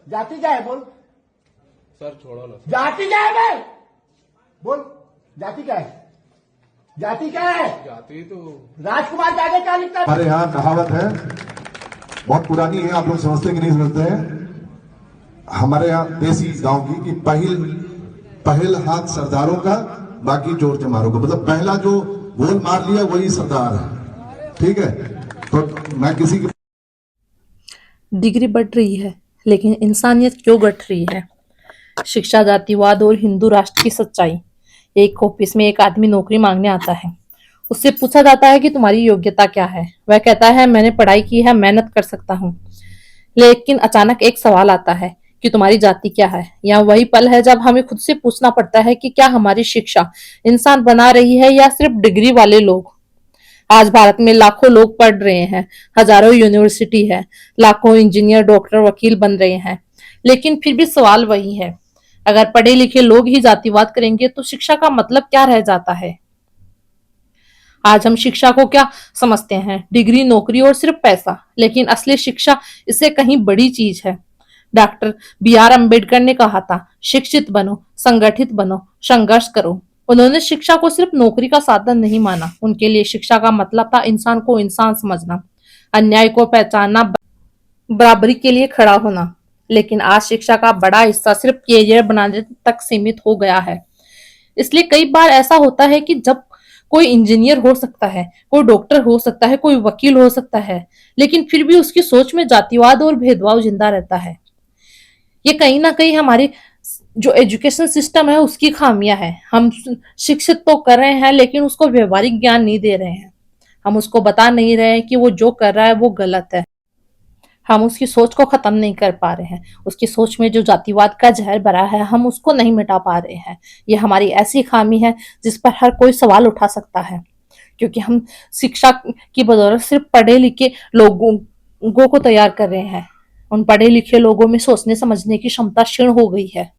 जाति क्या है बोल। सर छोड़ो ना। जाति क्या है भाई बोल। जाति क्या है। जाति क्या है। जाति तो राजकुमार के आगे क्या लिखता है। हमारे यहाँ कहावत है, बहुत पुरानी है, आप लोग समझते कि नहीं समझते हैं। हमारे यहाँ देसी गांव की कि पहल हाथ सरदारों का, बाकी चोर चमारों का। मतलब पहला जो गोल मार लिया वही सरदार है। ठीक है, तो मैं किसी की डिग्री बढ़ रही है लेकिन इंसानियत क्यों घट रही है। शिक्षा, जातिवाद और हिंदू राष्ट्र की सच्चाई। एक ऑफिस में एक आदमी नौकरी मांगने आता है। उससे पूछा जाता है कि तुम्हारी योग्यता क्या है। वह कहता है मैंने पढ़ाई की है, मेहनत कर सकता हूँ। लेकिन अचानक एक सवाल आता है कि तुम्हारी जाति क्या है। यह वही पल है जब हमें खुद से पूछना पड़ता है कि क्या हमारी शिक्षा इंसान बना रही है या सिर्फ डिग्री वाले लोग। आज भारत में लाखों लोग पढ़ रहे हैं, हजारों यूनिवर्सिटी है, लाखों इंजीनियर, डॉक्टर, वकील बन रहे हैं, लेकिन फिर भी सवाल वही है, अगर पढ़े लिखे लोग ही जातिवाद करेंगे तो शिक्षा का मतलब क्या रह जाता है। आज हम शिक्षा को क्या समझते हैं, डिग्री, नौकरी और सिर्फ पैसा, लेकिन असली शिक्षा इससे कहीं बड़ी चीज है। Doctor B.R. अम्बेडकर ने कहा था, शिक्षित बनो, संगठित बनो, संघर्ष करो। उन्होंने शिक्षा को सिर्फ नौकरी का साधन नहीं माना। उनके लिए शिक्षा का मतलब था इंसान को इंसान समझना, अन्याय को पहचानना, बराबरी के लिए खड़ा होना। लेकिन आज शिक्षा का बड़ा हिस्सा सिर्फ कैरियर बनाने तक सीमित हो गया है। इसलिए कई बार ऐसा होता है कि जब कोई इंजीनियर हो सकता है, कोई डॉक्टर हो सकता है, कोई वकील हो सकता है, लेकिन फिर भी उसकी सोच में जातिवाद और भेदभाव जिंदा रहता है। ये कहीं ना कहीं हमारी जो एजुकेशन सिस्टम है उसकी खामियां है। हम शिक्षित तो कर रहे हैं लेकिन उसको व्यवहारिक ज्ञान नहीं दे रहे हैं। हम उसको बता नहीं रहे हैं कि वो जो कर रहा है वो गलत है। हम उसकी सोच को खत्म नहीं कर पा रहे हैं। उसकी सोच में जो जातिवाद का जहर भरा है हम उसको नहीं मिटा पा रहे हैं। ये हमारी ऐसी खामी है जिस पर हर कोई सवाल उठा सकता है, क्योंकि हम शिक्षा की बदौलत सिर्फ पढ़े लिखे लोगों को तैयार कर रहे हैं। उन पढ़े लिखे लोगों में सोचने समझने की क्षमता क्षीण हो गई है।